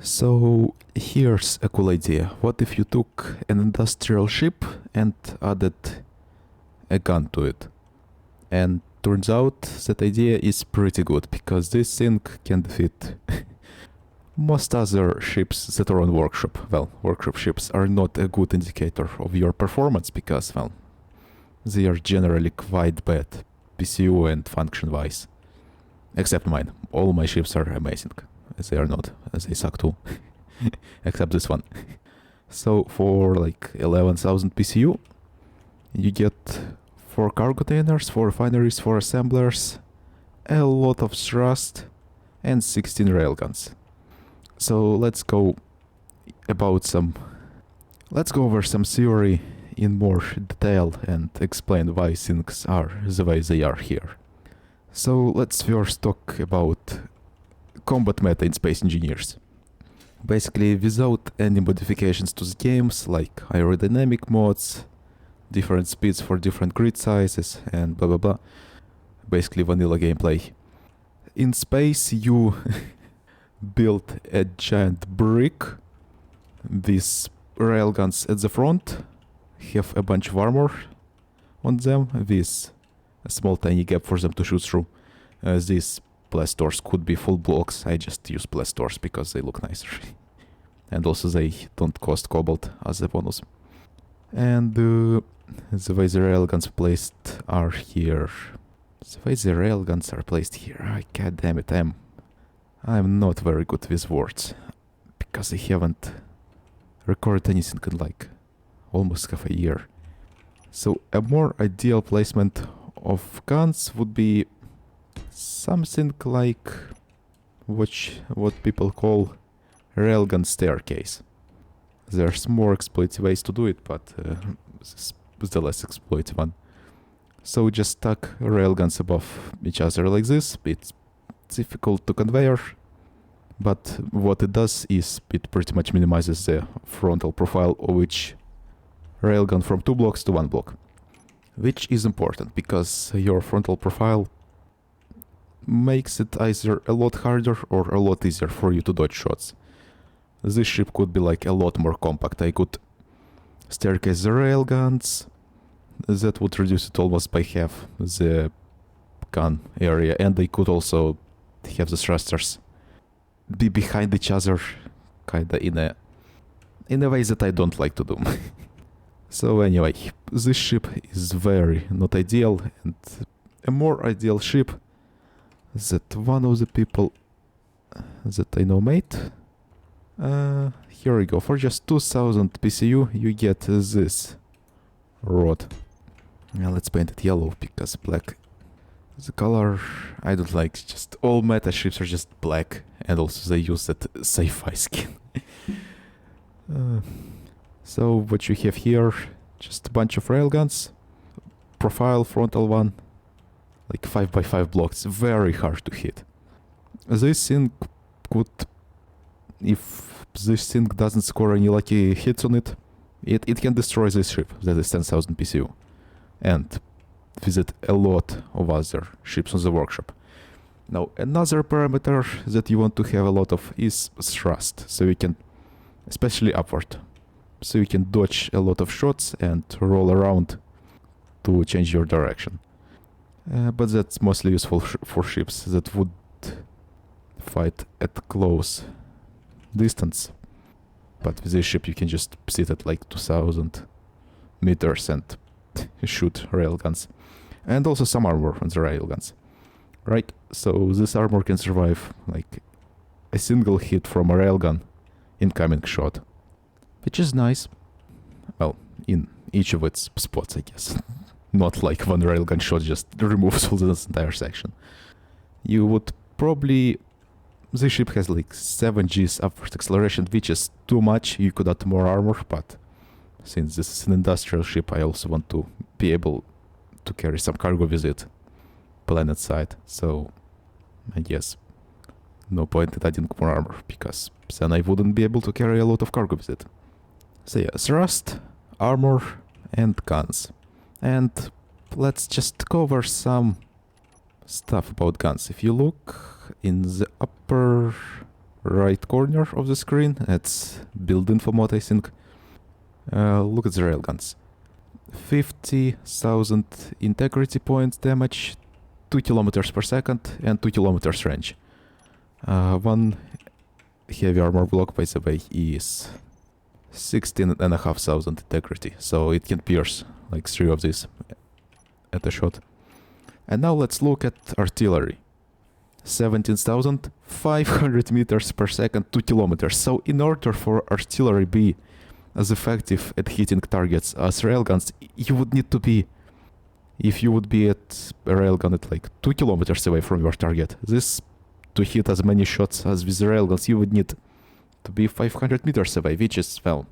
So here's a cool idea. What if you took an industrial ship and added a gun to it? And turns out that idea is pretty good, because this thing can defeat most other ships that are on workshop. Well, workshop ships are not a good indicator of your performance because, well, they are generally quite bad, PCU and function-wise. Except mine. All my ships are amazing. They are not. They suck too. Except this one. So for like 11,000 PCU, you get 4 cargo containers, 4 refineries, 4 assemblers, a lot of thrust, and 16 railguns. So let's go over some theory in more detail and explain why things are the way they are here. So let's first talk about combat meta in Space Engineers. Basically, without any modifications to the games, like aerodynamic mods, different speeds for different grid sizes, and blah blah blah. Basically vanilla gameplay. In space, you build a giant brick with railguns at the front, have a bunch of armor on them with a small tiny gap for them to shoot through. These blastors could be full blocks. I just use blastors because they look nicer. And also they don't cost cobalt as a bonus. And the way the railguns are placed here. God damn it, I'm not very good with words. Because I haven't recorded anything in like almost half a year. So a more ideal placement of guns would be something like what people call railgun staircase. There's more exploitive ways to do it, but this is the less exploitive one. So just stack railguns above each other like this. It's difficult to conveyor, but what it does is it pretty much minimizes the frontal profile of each railgun from 2 blocks to 1 block. Which is important, because your frontal profile makes it either a lot harder or a lot easier for you to dodge shots. This ship could be like a lot more compact. I could staircase the railguns. That would reduce it almost by half, the gun area. And I could also have the thrusters be behind each other, kinda in a way that I don't like to do. So anyway, this ship is very not ideal, and a more ideal ship that one of the people that I know made. Here we go. For just 2000 PCU, you get this rod. Now let's paint it yellow, because black is the color I don't like. Just all meta ships are just black, and also they use that sci-fi skin. So what you have here, just a bunch of railguns, profile, frontal one, like 5x5 blocks, very hard to hit. This thing could, if this thing doesn't score any lucky hits on it, it can destroy this ship that is 10,000 PCU, and visit a lot of other ships on the workshop. Now, another parameter that you want to have a lot of is thrust, so you can, especially upward, so you can dodge a lot of shots and roll around to change your direction. But that's mostly useful for ships that would fight at close distance. But with this ship you can just sit at like 2000 meters and shoot railguns. And also some armor on the railguns. Right, so this armor can survive like a single hit from a railgun incoming shot. Which is nice. Well, in each of its spots, I guess. Not like one railgun shot just removes all this entire section. You would probably... This ship has like 7 Gs upward acceleration, which is too much. You could add more armor, but since this is an industrial ship, I also want to be able to carry some cargo with it planet side. So I guess no point in adding more armor, because then I wouldn't be able to carry a lot of cargo with it. So yeah, thrust, armor, and guns. And let's just cover some stuff about guns. If you look in the upper right corner of the screen. It's build info mode, I think. Look at the railguns. 50,000 integrity points damage, 2 kilometers per second, and 2 kilometers range. One heavy armor block, by the way, is 16,500 integrity, so it can pierce like 3 of these at a shot. And now let's look at artillery. 17,500 meters per second, 2 kilometers. So in order for artillery be as effective at hitting targets as railguns, you would need to be, if you would be at a railgun at like 2 kilometers away from your target, this to hit as many shots as with the railguns, you would need to be 500 meters away, which is, well,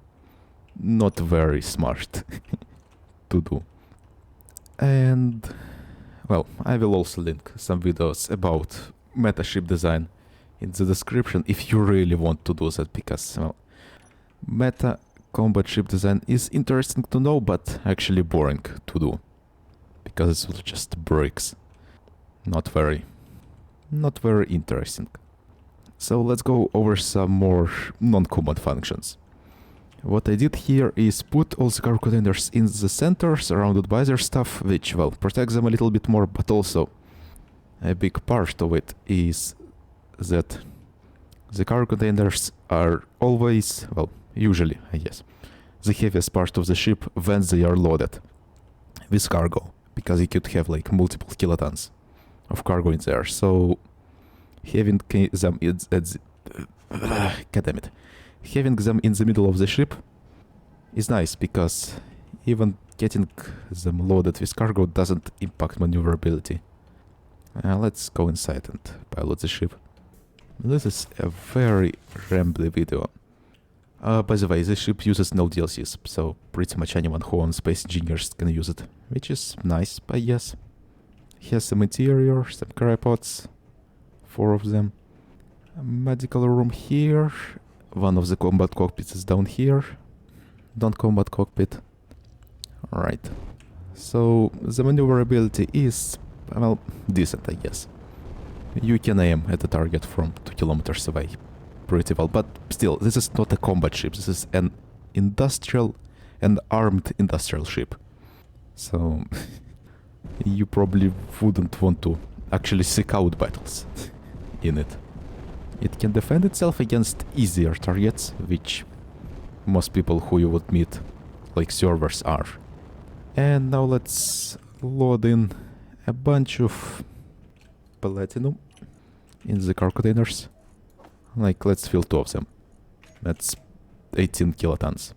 not very smart to do. And, well, I will also link some videos about meta ship design in the description if you really want to do that, because, well, meta combat ship design is interesting to know, but actually boring to do, because it's just bricks. Not very interesting. So let's go over some more non-combat functions. What I did here is put all the cargo containers in the center, surrounded by their stuff, which, well, protects them a little bit more, but also a big part of it is that the cargo containers are always, well, usually, I guess, the heaviest part of the ship when they are loaded with cargo, because you could have like multiple kilotons of cargo in there. So having them having them in the middle of the ship is nice, because even getting them loaded with cargo doesn't impact maneuverability. Let's go inside and pilot the ship. This is a very rambly video. By the way, this ship uses no DLCs, so pretty much anyone who owns Space Engineers can use it, which is nice, I guess. Has some interior, some crypods, 4 of them. A medical room here. One of the combat cockpits is down here. Non-combat cockpit. Alright. So the maneuverability is, well, decent, I guess. You can aim at the target from 2 kilometers away pretty well, but still, this is not a combat ship. This is an armed industrial ship. So you probably wouldn't want to actually seek out battles in it. It can defend itself against easier targets, which most people who you would meet, like servers, are. And now let's load in a bunch of platinum in the car containers. Like, let's fill 2 of them. That's 18 kilotons,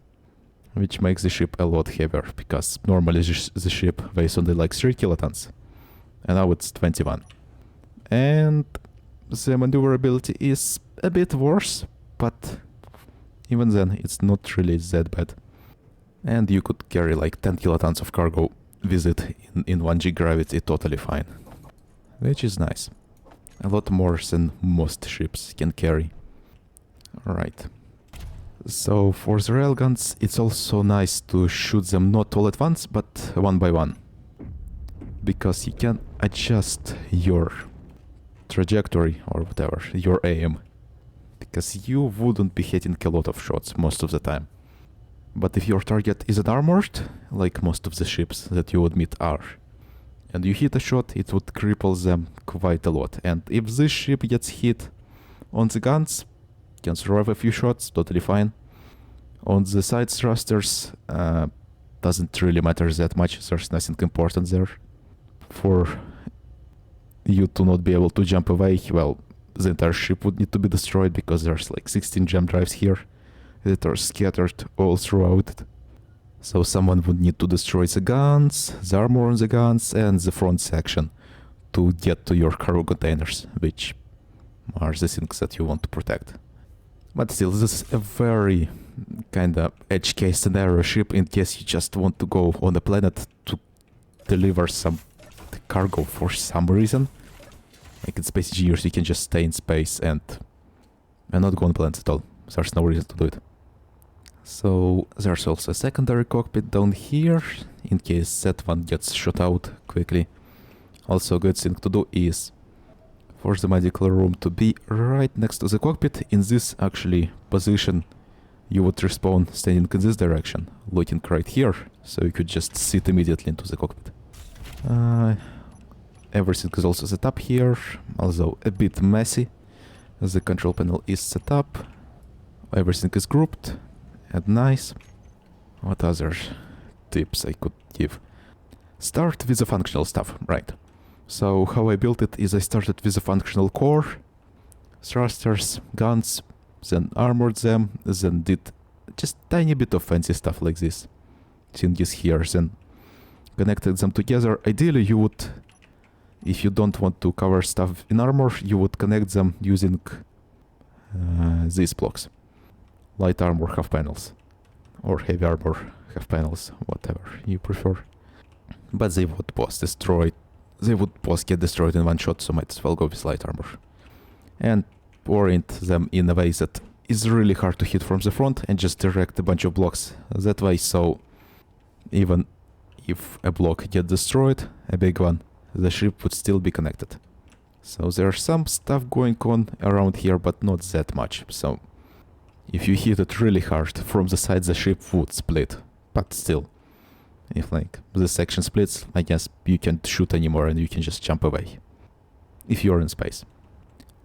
which makes the ship a lot heavier, because normally the ship weighs only like 3 kilotons, and now it's 21. And the maneuverability is a bit worse, but even then it's not really that bad. And you could carry like 10 kilotons of cargo with it in 1G gravity totally fine, which is nice. A lot more than most ships can carry. Alright. So for the railguns, it's also nice to shoot them not all at once, but one by one, because you can adjust your trajectory or whatever, your aim, because you wouldn't be hitting a lot of shots most of the time. But if your target isn't armored, like most of the ships that you would meet are, and you hit a shot, it would cripple them quite a lot. And if this ship gets hit on the guns, can survive a few shots, totally fine. On the side thrusters, doesn't really matter that much, there's nothing important there. For you to not be able to jump away, well, the entire ship would need to be destroyed, because there's like 16 jump drives here that are scattered all throughout it. So someone would need to destroy the guns, the armor on the guns, and the front section to get to your cargo containers, which are the things that you want to protect. But still, this is a very kinda edge case scenario ship in case you just want to go on a planet to deliver some cargo for some reason. Like in Space Engineers, you can just stay in space and not go on planets at all. There's no reason to do it. So there's also a secondary cockpit down here, in case that one gets shot out quickly. Also a good thing to do is, for the medical room to be right next to the cockpit. In this actually position, you would respawn standing in this direction, looking right here, so you could just sit immediately into the cockpit. Everything is also set up here, although a bit messy. The control panel is set up, everything is grouped and nice. What other tips I could give? Start with the functional stuff, right? So how I built it is I started with a functional core, thrusters, guns, then armored them, then did just tiny bit of fancy stuff like this. Thingies here, then connected them together. Ideally you would, if you don't want to cover stuff in armor, you would connect them using these blocks. Light armor half panels, or heavy armor half panels, whatever you prefer. But they would both get destroyed in one shot, so might as well go with light armor. And orient them in a way that is really hard to hit from the front and just direct a bunch of blocks that way, so even if a block gets destroyed, a big one, the ship would still be connected. So there's some stuff going on around here, but not that much. So if you hit it really hard from the side, the ship would split. But still, if like the section splits, I guess you can't shoot anymore and you can just jump away if you're in space.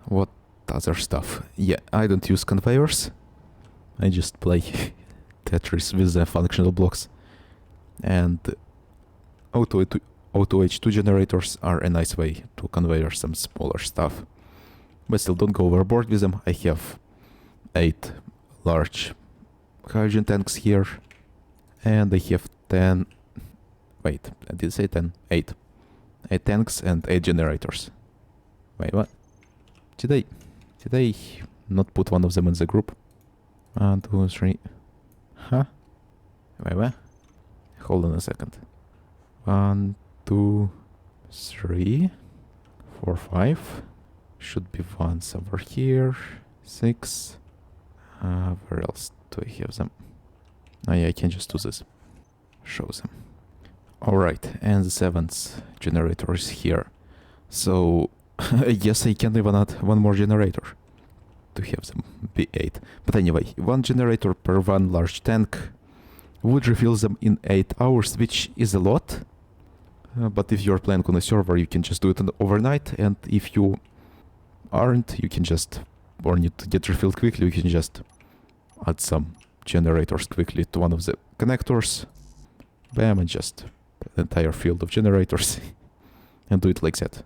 What other stuff? Yeah, I don't use conveyors. I just play Tetris with the functional blocks. And auto H2 generators are a nice way to convey some smaller stuff. But still, don't go overboard with them. I have 8 large hydrogen tanks here. And I have 10... Wait, I did say 10. 8. 8 tanks and 8 generators. Wait, what? Did I not put one of them in the group? 1, 2, 3... Huh? Wait, what? Hold on a second. 1, 2, 3, 4, 5. Should be one somewhere here. 6. Where else do I have them? Oh yeah, I can just do this. Show them. Alright, and the 7th generator is here. So I guess I can even add one more generator to have them be 8. But anyway, 1 generator per 1 large tank would refill them in 8 hours, which is a lot. But if you're playing on a server, you can just do it overnight, and if you aren't, you can just, or need to get refilled quickly, you can just add some generators quickly to one of the connectors. Bam, and just the entire field of generators. And do it like that.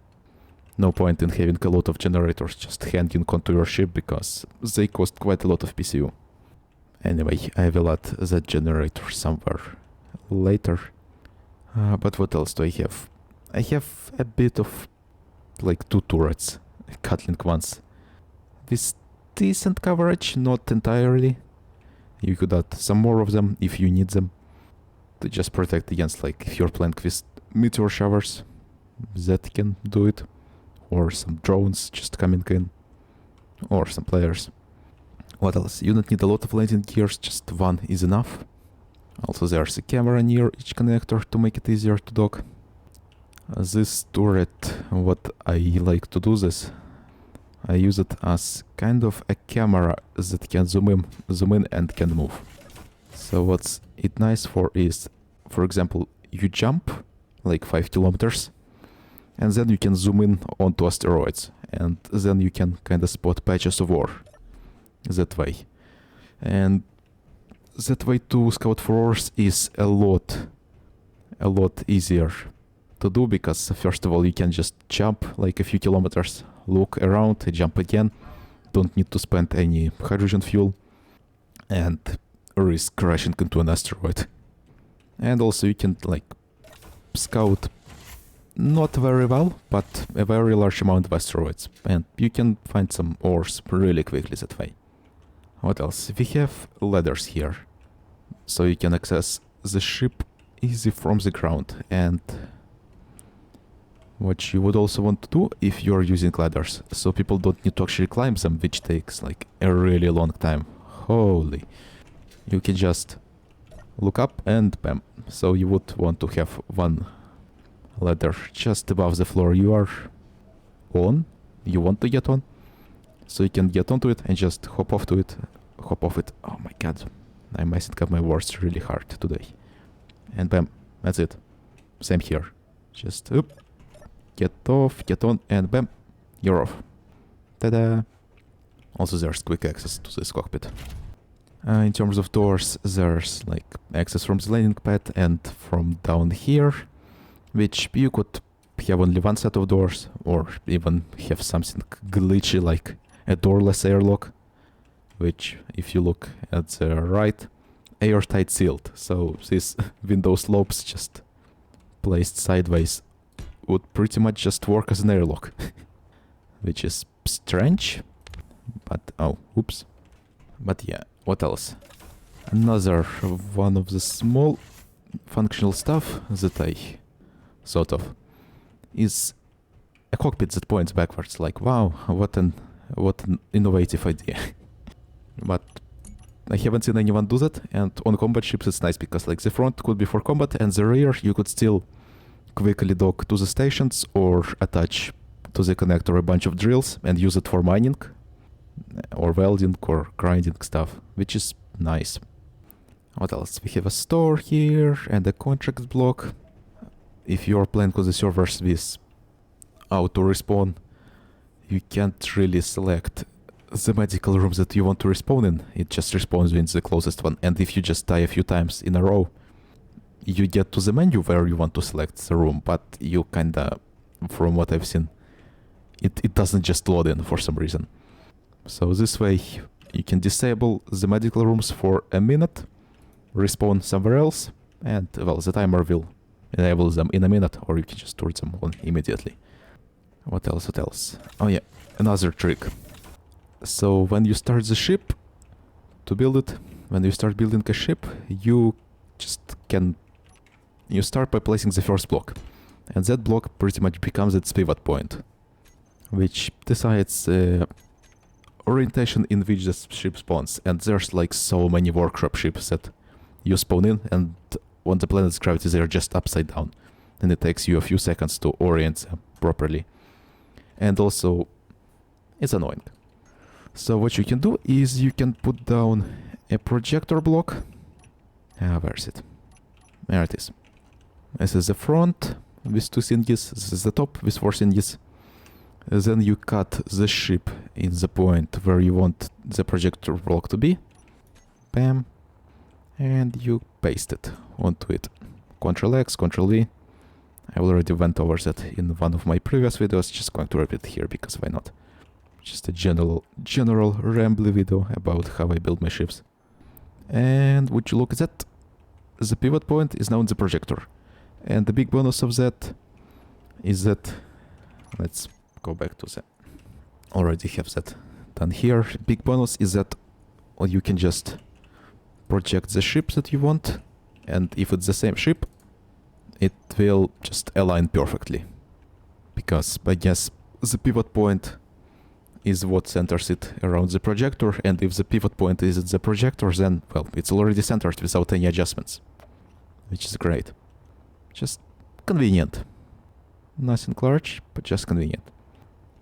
No point in having a lot of generators just hanging onto your ship, because they cost quite a lot of PCU. Anyway, I will add that generator somewhere later. But what else do I have? I have a bit of like 2 turrets, Catlink ones. With decent coverage, not entirely. You could add some more of them if you need them. To just protect against, like, if you're playing with meteor showers, that can do it. Or some drones just coming in. Or some players. What else? You don't need a lot of landing gears, just 1 is enough. Also there's a camera near each connector to make it easier to dock. This turret, what I like to do this, I use it as kind of a camera that can zoom in and can move. So what's it nice for is, for example, you jump like 5 kilometers and then you can zoom in onto asteroids, and then you can kind of spot patches of war that way. And that way to scout for ores is a lot easier to do, because first of all you can just jump like a few kilometers, look around, jump again, don't need to spend any hydrogen fuel and risk crashing into an asteroid. And also you can like scout not very well, but a very large amount of asteroids, and you can find some ores really quickly that way. What else? We have ladders here, so you can access the ship easy from the ground. And what you would also want to do if you're using ladders, so people don't need to actually climb them, which takes like a really long time. Holy. You can just look up and bam. So you would want to have one ladder just above the floor you are on, you want to get on. So you can get onto it and just hop off to it. Hop off it. Oh my god. I'm messing up my words really hard today. And bam. That's it. Same here. Just oop. Get off, get on, and bam. You're off. Ta-da. Also there's quick access to this cockpit. In terms of doors, there's like access from the landing pad and from down here, which you could have only one set of doors, or even have something glitchy like a doorless airlock, which if you look at the right, airtight sealed. So these window slopes just placed sideways would pretty much just work as an airlock, which is strange, but oh, oops. But yeah, what else? Another one of the small functional stuff that I thought of is a cockpit that points backwards. Like, wow, what an innovative idea. But I haven't seen anyone do that, and on combat ships it's nice because like the front could be for combat and the rear you could still quickly dock to the stations or attach to the connector a bunch of drills and use it for mining or welding or grinding stuff, which is nice. What else? We have a store here and a contract block. If you're playing with the servers with auto respawn, you can't really select the medical room that you want to respawn in. It just respawns you in the closest one, and if you just die a few times in a row, you get to the menu where you want to select the room, but you kinda, from what I've seen, it doesn't just load in for some reason. So this way you can disable the medical rooms for a minute, respawn somewhere else, and well, the timer will enable them in a minute, or you can just turn them on immediately. What else, what else? Oh yeah, another trick. So when you start the ship, to build it, when you start building a ship, you start by placing the first block. And that block pretty much becomes its pivot point, which decides orientation in which the ship spawns. And there's like so many workshop ships that you spawn in, and on the planet's gravity they're just upside down. And it takes you a few seconds to orient them properly. And also, it's annoying. So what you can do is you can put down a projector block. Where is it? There it is. This is the front with 2 thingies. This is the top with 4 thingies. Then you cut the ship in the point where you want the projector block to be. Bam. And you paste it onto it. Ctrl X, Ctrl V. I already went over that in one of my previous videos. Just going to repeat here because why not? Just a general rambly video about how I build my ships. And would you look at that? The pivot point is now in the projector. And the big bonus of that is that, let's go back to that. Already have that done here. Big bonus is that you can just project the ship that you want, and if it's the same ship, it will just align perfectly. Because I guess the pivot point is what centers it around the projector, and if the pivot point is at the projector, then, well, it's already centered without any adjustments. Which is great. Just convenient. Nothing large, but just convenient.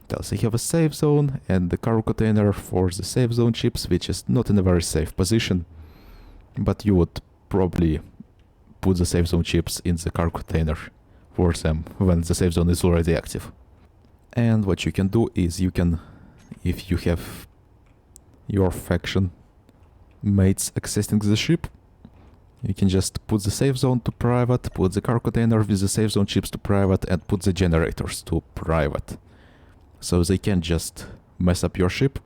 What else? I have a safe zone and the cargo container for the safe zone ships, which is not in a very safe position. But you would probably put the safe zone ships in the cargo container for them when the safe zone is already active. And what you can do is you can, if you have your faction mates accessing the ship, you can just put the safe zone to private, put the cargo container with the safe zone ships to private, and put the generators to private. So they can just mess up your ship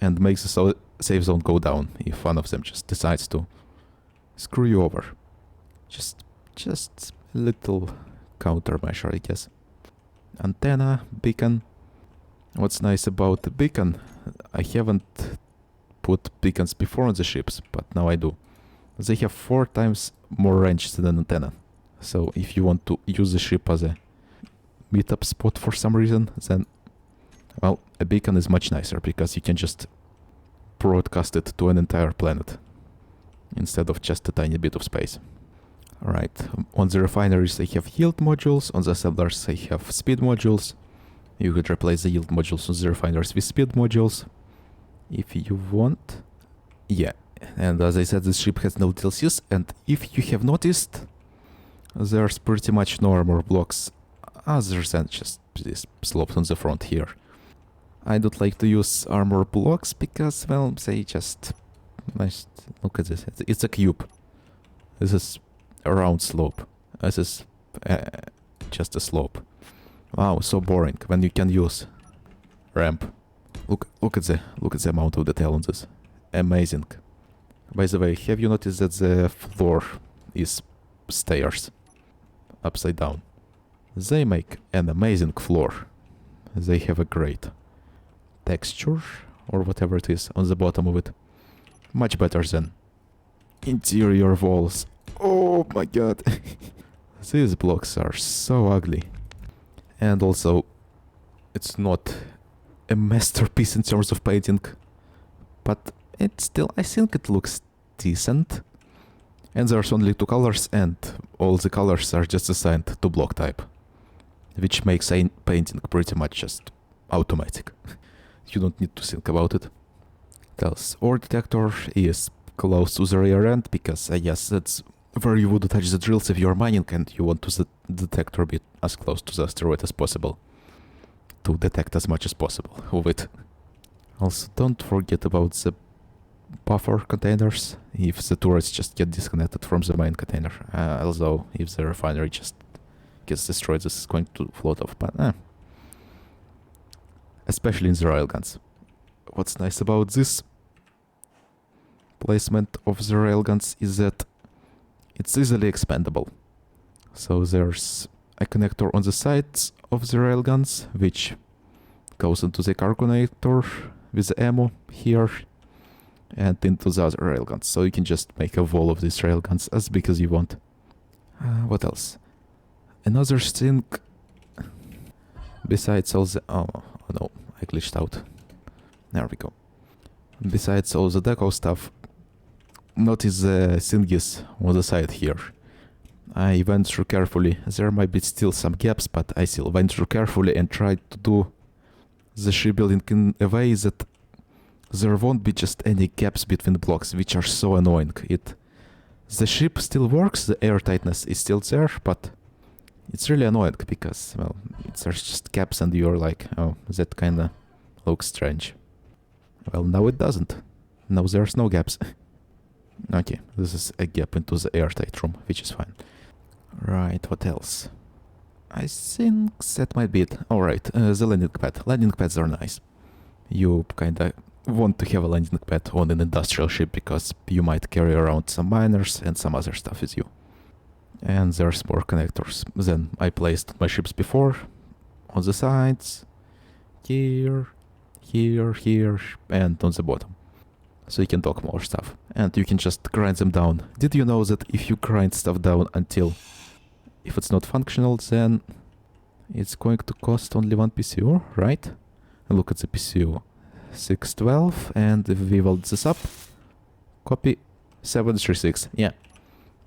and make the safe zone go down if one of them just decides to screw you over. Just a little countermeasure, I guess. Antenna, beacon. What's nice about the beacon, I haven't put beacons before on the ships, but now I do. They have 4 times more range than an antenna. So if you want to use the ship as a meetup spot for some reason, then, well, a beacon is much nicer because you can just broadcast it to an entire planet instead of just a tiny bit of space. Alright, on the refineries I have yield modules, on the assemblers I have speed modules, You could replace the yield modules on the refineries with speed modules if you want. Yeah, and as I said, this ship has no DLCs, and if you have noticed, there's pretty much no armor blocks other than just these slopes on the front here. I don't like to use armor blocks because, well, they just... Look at this, it's a cube. This is a round slope. This is just a slope. Wow, so boring when you can use ramp. Look at the amount of detail on this. Amazing. By the way, have you noticed that the floor is stairs upside down? They make an amazing floor. They have a great texture or whatever it is on the bottom of it. Much better than interior walls. Oh my god. These blocks are so ugly. And also, it's not a masterpiece in terms of painting, but it still, I think it looks decent. And there's only 2 colors, and all the colors are just assigned to block type, which makes painting pretty much just automatic. You don't need to think about it. Else, ore detector is close to the rear end, because I guess that's where you would attach the drills if you're mining and you want the detector be as close to the asteroid as possible, to detect as much as possible of it. Also, don't forget about the buffer containers if the turrets just get disconnected from the main container. Although, if the refinery just gets destroyed, this is going to float off, but especially in the railguns. What's nice about this placement of the railguns is that it's easily expandable. So there's a connector on the sides of the railguns, which goes into the cargonator with the ammo here and into the other railguns. So you can just make a wall of these railguns as big as you want. What else? Another thing, besides all the... Oh no, I glitched out. There we go. Besides all the deco stuff, notice the thingies on the side here. I went through carefully. There might be still some gaps, but I still went through carefully and tried to do the shipbuilding in a way that there won't be just any gaps between blocks, which are so annoying. The ship still works, the air tightness is still there, but it's really annoying because, well, there's just gaps and you're like, oh, that kinda looks strange. Well, now it doesn't. Now there's no gaps. Okay, this is a gap into the airtight room, which is fine. Right, what else? I think that might be it. Alright, the landing pad. Landing pads are nice. You kinda want to have a landing pad on an industrial ship because you might carry around some miners and some other stuff with you. And there's more connectors than I placed on my ships before. On the sides, here, and on the bottom. So you can dock more stuff. And you can just grind them down. Did you know that if you grind stuff down until... if it's not functional, then it's going to cost only 1 PCU, right? And look at the PCU. 612, and if we weld this up, copy 736. Yeah.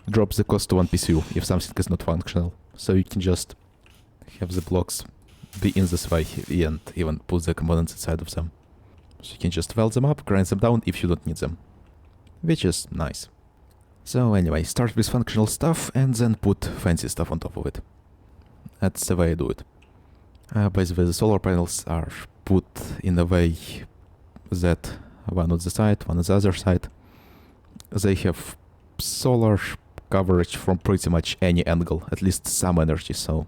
Drops the cost to 1 PCU if something is not functional. So you can just have the blocks be in this way and even put the components inside of them. So you can just weld them up, grind them down if you don't need them. Which is nice. So anyway, start with functional stuff and then put fancy stuff on top of it. That's the way I do it. By the way, the solar panels are put in a way that one on the side, one on the other side. They have solar coverage from pretty much any angle, at least some energy, so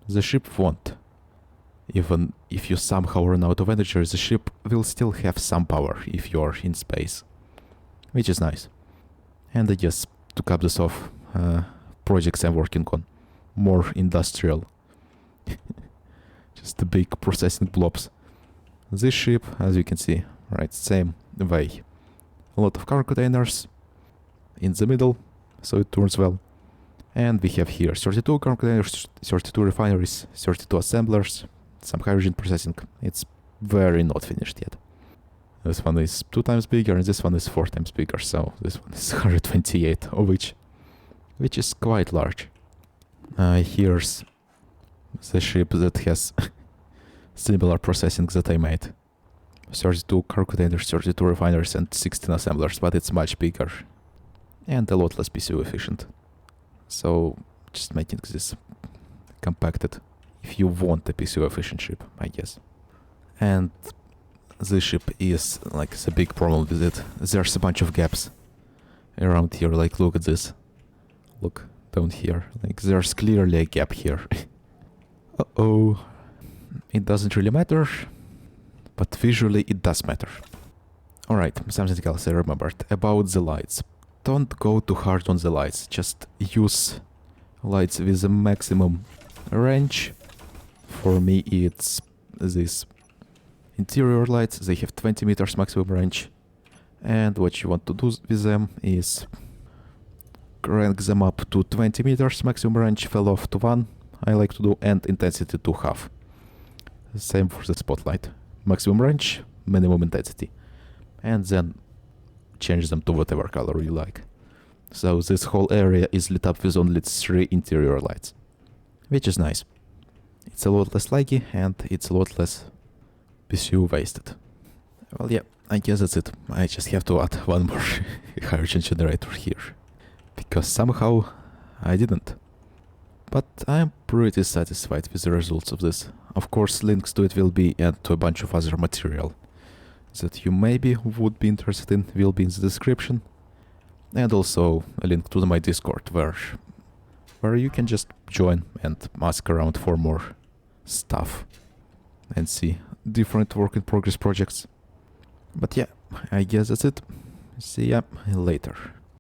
the ship won't. Even if you somehow run out of energy, the ship will still have some power if you're in space. Which is nice. And I guess to cap this off, projects I'm working on. More industrial. Just the big processing blobs. This ship, as you can see, right, same way. A lot of cargo containers in the middle, so it turns well. And we have here 32 cargo containers, 32 refineries, 32 assemblers, some hydrogen processing. It's very not finished yet. This one is 2 times bigger and this one is 4 times bigger, so this one is 128 of which is quite large. Here's the ship that has similar processing that I made. 32 car containers, 32 refineries and 16 assemblers, but it's much bigger and a lot less PCU efficient. So just making this compacted if you want a PCU efficient ship, I guess. And this ship is like the big problem with it. There's a bunch of gaps around here, like look at this. Look down here, like there's clearly a gap here. Uh-oh. It doesn't really matter, but visually it does matter. Alright, something else I remembered about the lights. Don't go too hard on the lights, just use lights with a maximum range. For me it's these interior lights, they have 20 meters maximum range. And what you want to do with them is crank them up to 20 meters maximum range, fell off to 1, I like to do, and intensity to half. Same for the spotlight. Maximum range, minimum intensity. And then change them to whatever color you like. So this whole area is lit up with only 3 interior lights, which is nice. It's a lot less laggy and it's a lot less PCU wasted. Well, yeah, I guess that's it. I just have to add one more hydrogen generator here, because somehow I didn't. But I'm pretty satisfied with the results of this. Of course, links to it will be, and to a bunch of other material that you maybe would be interested in will be in the description. And also a link to my Discord where you can just join and ask around for more stuff and see different work in progress projects. But yeah, I guess that's it. See ya later.